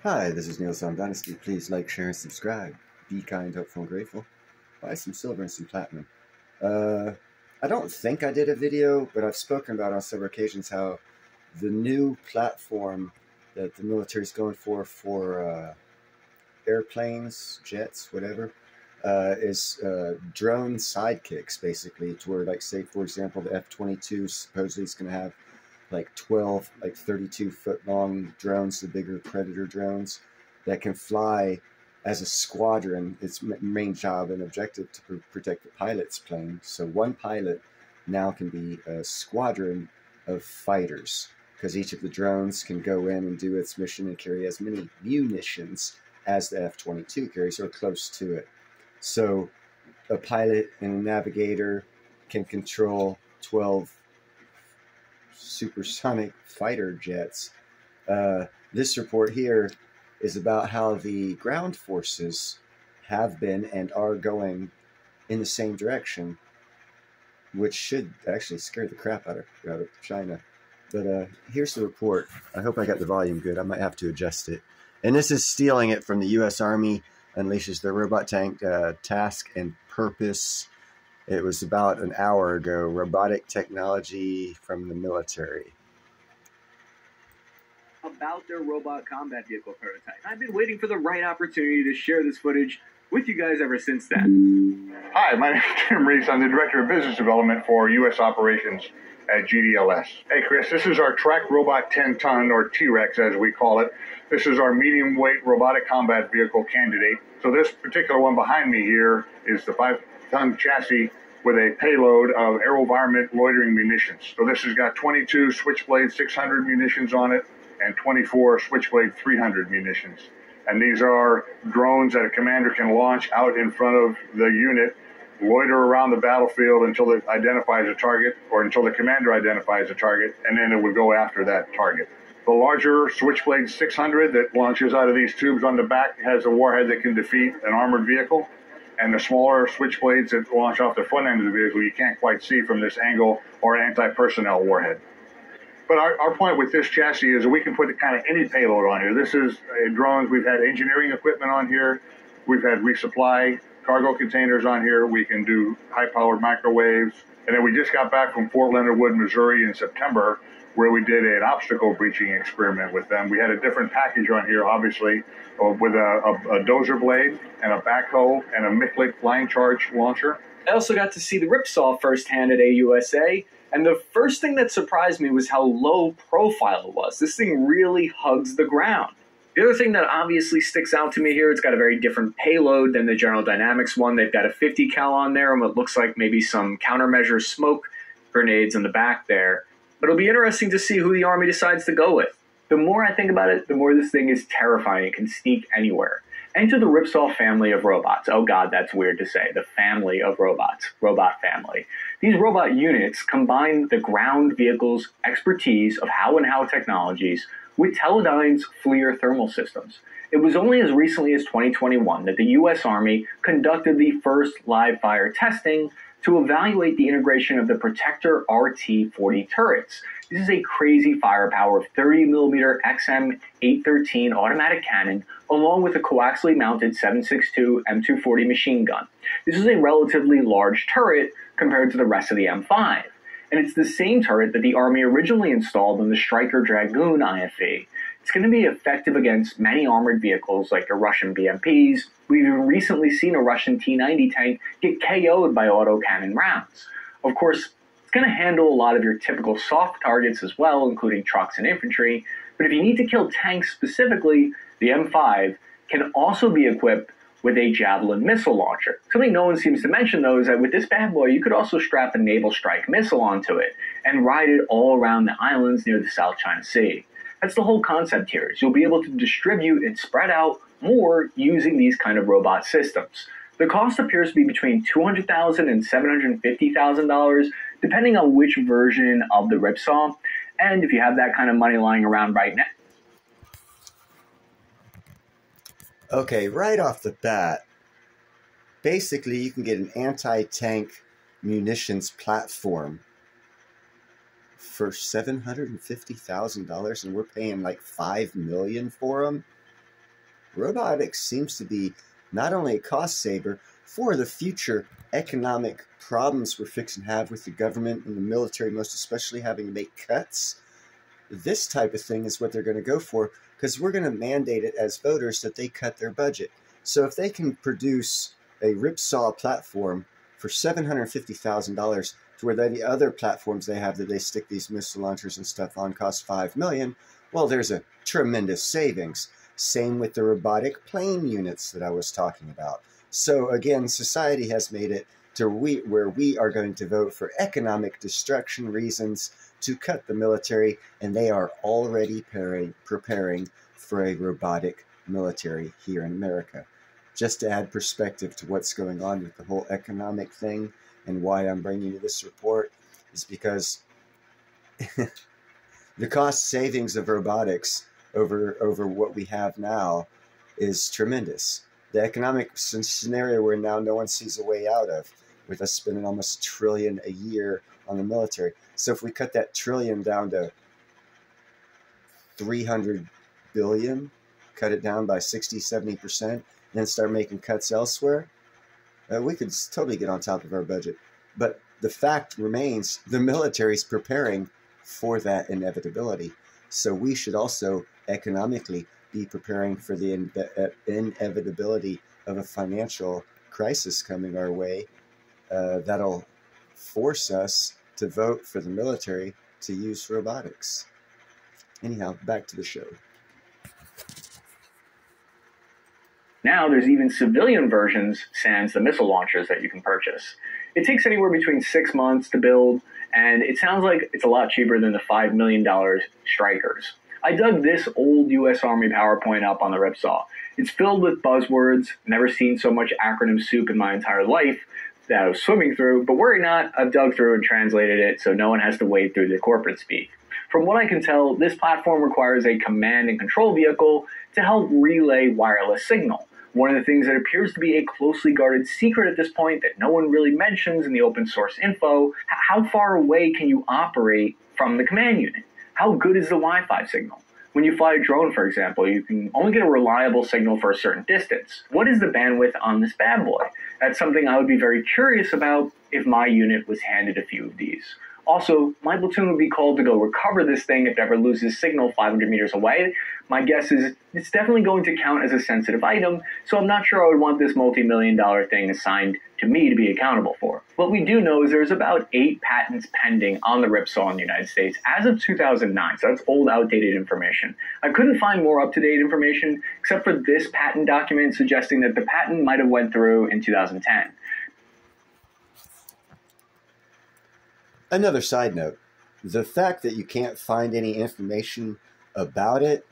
Hi, this is Neil Song Dynasty. Please like, share, and subscribe. Be kind, hopeful, and grateful. Buy some silver and some platinum. I don't think I did a video, but I've spoken about on several occasions how the new platform that the military is going for airplanes, jets, whatever, is drone sidekicks, basically, to where, like, say, for example, the F-22 supposedly is going to have like 12, like 32-foot long drones, the bigger Predator drones that can fly as a squadron. Its main job and objective to protect the pilot's plane. So one pilot now can be a squadron of fighters, because each of the drones can go in and do its mission and carry as many munitions as the F-22 carries, or close to it. So a pilot and a navigator can control 12 supersonic fighter jets. This report here is about how the ground forces have been and are going in the same direction, which should actually scare the crap out of China. But here's the report. I hope I got the volume good. I might have to adjust it. And this is stealing it from the U.S. Army unleashes their robot tank task and purpose. It was about an hour ago. Robotic technology from the military. About their robot combat vehicle prototype. I've been waiting for the right opportunity to share this footage with you guys ever since then. Hi, my name is Tim Reese. I'm the Director of Business Development for U.S. Operations at GDLS. Hey, Chris, this is our track robot 10-ton, or T-Rex as we call it. This is our medium-weight robotic combat vehicle candidate. So this particular one behind me here is the 5-ton chassis with a payload of AeroVironment loitering munitions. So this has got 22 Switchblade 600 munitions on it and 24 Switchblade 300 munitions. And these are drones that a commander can launch out in front of the unit, loiter around the battlefield until it identifies a target, or until the commander identifies a target, and then it would go after that target. The larger Switchblade 600 that launches out of these tubes on the back has a warhead that can defeat an armored vehicle. And the smaller Switchblades that launch off the front end of the vehicle, you can't quite see from this angle, or anti-personnel warhead. But our point with this chassis is that we can put kind of any payload on here. This is drones. We've had engineering equipment on here. We've had resupply cargo containers on here. We can do high-powered microwaves. And then we just got back from Fort Leonard Wood, Missouri in September, where we did an obstacle breaching experiment with them. We had a different package on here, obviously, with a dozer blade and a backhoe and a Miklik line charge launcher. I also got to see the Ripsaw firsthand at AUSA, and the first thing that surprised me was how low profile it was. This thing really hugs the ground. The other thing that obviously sticks out to me here, it's got a very different payload than the General Dynamics one. They've got a 50 cal on there and what looks like maybe some countermeasure smoke grenades in the back there. But it'll be interesting to see who the Army decides to go with. The more I think about it, the more this thing is terrifying. It can sneak anywhere. Enter the Ripsaw family of robots. Oh God, that's weird to say. The family of robots. Robot family. These robot units combine the ground vehicle's expertise of how technologies with Teledyne's FLIR thermal systems. It was only as recently as 2021 that the U.S. Army conducted the first live fire testing to evaluate the integration of the Protector RT-40 turrets. This is a crazy firepower of 30mm XM813 automatic cannon, along with a coaxially mounted 7.62 M240 machine gun. This is a relatively large turret compared to the rest of the M5. And it's the same turret that the Army originally installed in the Stryker Dragoon IFV. It's going to be effective against many armored vehicles like the Russian BMPs. We've even recently seen a Russian T-90 tank get KO'd by autocannon rounds. Of course, it's going to handle a lot of your typical soft targets as well, including trucks and infantry. But if you need to kill tanks specifically, the M5 can also be equipped with a Javelin missile launcher. Something no one seems to mention, though, is that with this bad boy, you could also strap a Naval Strike missile onto it and ride it all around the islands near the South China Sea. That's the whole concept here, is you'll be able to distribute and spread out more using these kind of robot systems. The cost appears to be between $200,000 and $750,000, depending on which version of the Ripsaw, and if you have that kind of money lying around right now. Okay, right off the bat, basically you can get an anti-tank munitions platform for $750,000, and we're paying like $5 million for them. robotics seems to be not only a cost saver for the future economic problems we're fixing to have with the government and the military, most especially having to make cuts. This type of thing is what they're going to go for, because we're going to mandate it as voters that they cut their budget. So if they can produce a ripsaw platform for $750,000 to where the other platforms they have that they stick these missile launchers and stuff on cost $5 million, well, there's a tremendous savings. Same with the robotic plane units that I was talking about. So again, society has made it to where we are going to vote for economic destruction reasons to cut the military, and they are already preparing for a robotic military here in America. Just to add perspective to what's going on with the whole economic thing and why I'm bringing you this report is because the cost savings of robotics over what we have now is tremendous. The economic scenario we're in now, no one sees a way out of, with us spending almost $1 trillion a year on the military. So if we cut that trillion down to 300 billion, cut it down by 60-70%, and then start making cuts elsewhere, we could totally get on top of our budget. But the fact remains, the military is preparing for that inevitability. So we should also economically be preparing for the inevitability of a financial crisis coming our way that'll force us to vote for the military to use robotics. Anyhow, back to the show. Now there's even civilian versions, sans the missile launchers, that you can purchase. It takes anywhere between 6 months to build, and it sounds like it's a lot cheaper than the $5 million Strikers. I dug this old U.S. Army PowerPoint up on the Ripsaw. It's filled with buzzwords, never seen so much acronym soup in my entire life that I was swimming through, but worry not, I've dug through and translated it so no one has to wade through the corporate speak. From what I can tell, this platform requires a command and control vehicle to help relay wireless signal. One of the things that appears to be a closely guarded secret at this point that no one really mentions in the open source info, how far away can you operate from the command unit? How good is the Wi-Fi signal? When you fly a drone, for example, you can only get a reliable signal for a certain distance. What is the bandwidth on this bad boy? That's something I would be very curious about if my unit was handed a few of these. Also, my platoon would be called to go recover this thing if it ever loses signal 500 meters away. My guess is it's definitely going to count as a sensitive item, so I'm not sure I would want this multi-million-dollar thing assigned to me to be accountable for. What we do know is there's about 8 patents pending on the Ripsaw in the United States as of 2009, so that's old, outdated information. I couldn't find more up-to-date information except for this patent document suggesting that the patent might have went through in 2010. Another side note, the fact that you can't find any information about it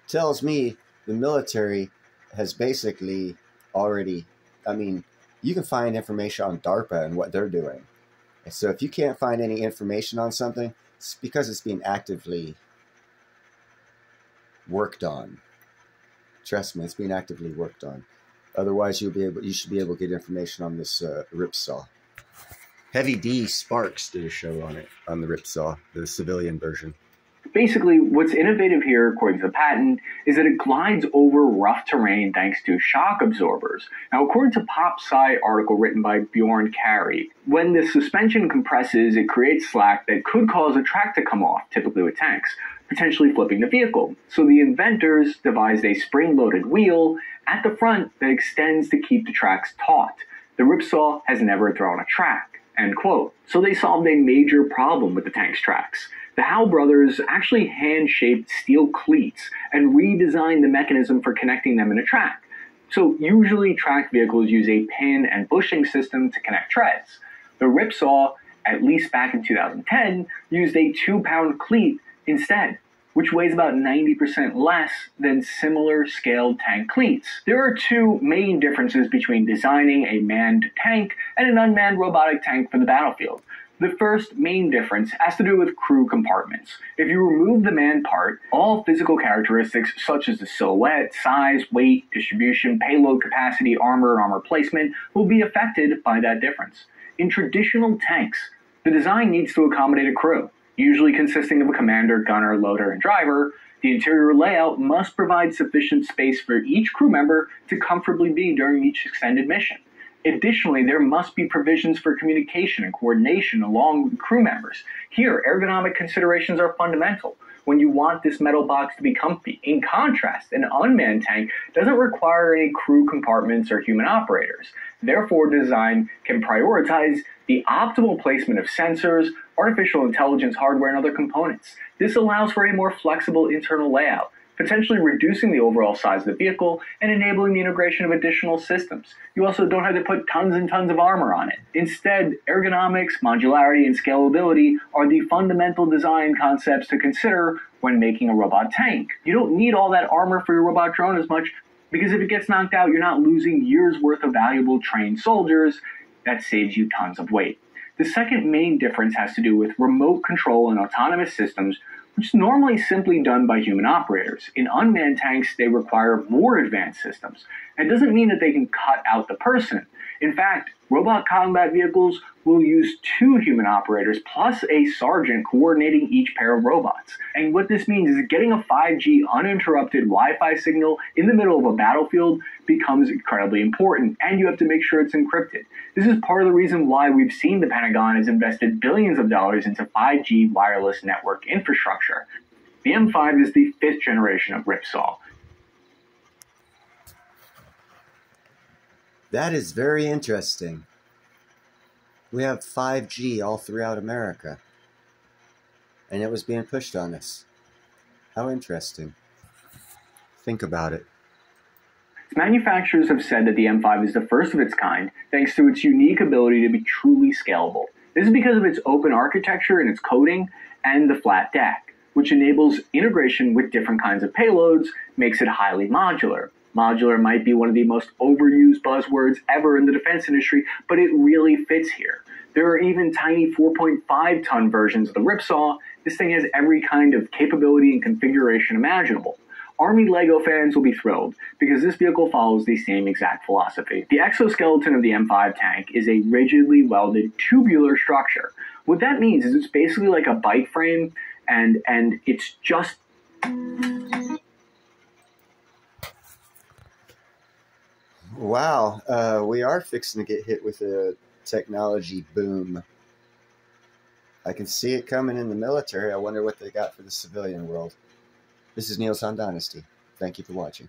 tells me the military has basically already, you can find information on DARPA and what they're doing. And so if you can't find any information on something, it's because it's being actively worked on. Trust me, it's being actively worked on. Otherwise, you should be able to get information on this Ripsaw. Heavy D Sparks did a show on it, on the Ripsaw, the civilian version. Basically, what's innovative here, according to the patent, is that it glides over rough terrain thanks to shock absorbers. Now, according to PopSci article written by Bjorn Carey, when the suspension compresses, it creates slack that could cause a track to come off, typically with tanks, potentially flipping the vehicle. So the inventors devised a spring-loaded wheel at the front that extends to keep the tracks taut. The Ripsaw has never thrown a track. End quote. So they solved a major problem with the tank's tracks. The Howe brothers actually hand-shaped steel cleats and redesigned the mechanism for connecting them in a track. So usually tracked vehicles use a pin and bushing system to connect treads. The Ripsaw, at least back in 2010, used a 2-pound cleat instead, which weighs about 90% less than similar scaled tank cleats. There are 2 main differences between designing a manned tank and an unmanned robotic tank for the battlefield. The first main difference has to do with crew compartments. If you remove the manned part, all physical characteristics such as the silhouette, size, weight, distribution, payload capacity, armor, and armor placement will be affected by that difference. In traditional tanks, the design needs to accommodate a crew, usually consisting of a commander, gunner, loader, and driver, The interior layout must provide sufficient space for each crew member to comfortably be during each extended mission. Additionally, there must be provisions for communication and coordination along with crew members. Here, ergonomic considerations are fundamental when you want this metal box to be comfy. In contrast, an unmanned tank doesn't require any crew compartments or human operators. Therefore, design can prioritize the optimal placement of sensors, artificial intelligence hardware, and other components. This allows for a more flexible internal layout, potentially reducing the overall size of the vehicle and enabling the integration of additional systems. You also don't have to put tons and tons of armor on it. Instead, ergonomics, modularity, and scalability are the fundamental design concepts to consider when making a robot tank. You don't need all that armor for your robot drone as much, because if it gets knocked out, you're not losing years' worth of valuable trained soldiers. That saves you tons of weight. The second main difference has to do with remote control and autonomous systems, which is normally simply done by human operators. In unmanned tanks, they require more advanced systems. That doesn't mean that they can cut out the person. In fact, robot combat vehicles will use 2 human operators plus a sergeant coordinating each pair of robots. And what this means is that getting a 5G uninterrupted Wi-Fi signal in the middle of a battlefield becomes incredibly important, and you have to make sure it's encrypted. This is part of the reason why we've seen the Pentagon has invested billions of dollars into 5G wireless network infrastructure. The M5 is the 5th generation of Ripsaw. That is very interesting. We have 5G all throughout America, and it was being pushed on us. How interesting. Think about it. Manufacturers have said that the M5 is the first of its kind, thanks to its unique ability to be truly scalable. This is because of its open architecture and its coding, and the flat deck, which enables integration with different kinds of payloads, makes it highly modular. Modular might be one of the most overused buzzwords ever in the defense industry, but it really fits here. There are even tiny 4.5-ton versions of the Ripsaw. This thing has every kind of capability and configuration imaginable. Army Lego fans will be thrilled, because this vehicle follows the same exact philosophy. The exoskeleton of the M5 tank is a rigidly welded tubular structure. What that means is it's basically like a bike frame, and it's just... Wow, we are fixing to get hit with a technology boom. I can see it coming in the military. I wonder what they got for the civilian world. This is Neil's on Dynasty. Thank you for watching.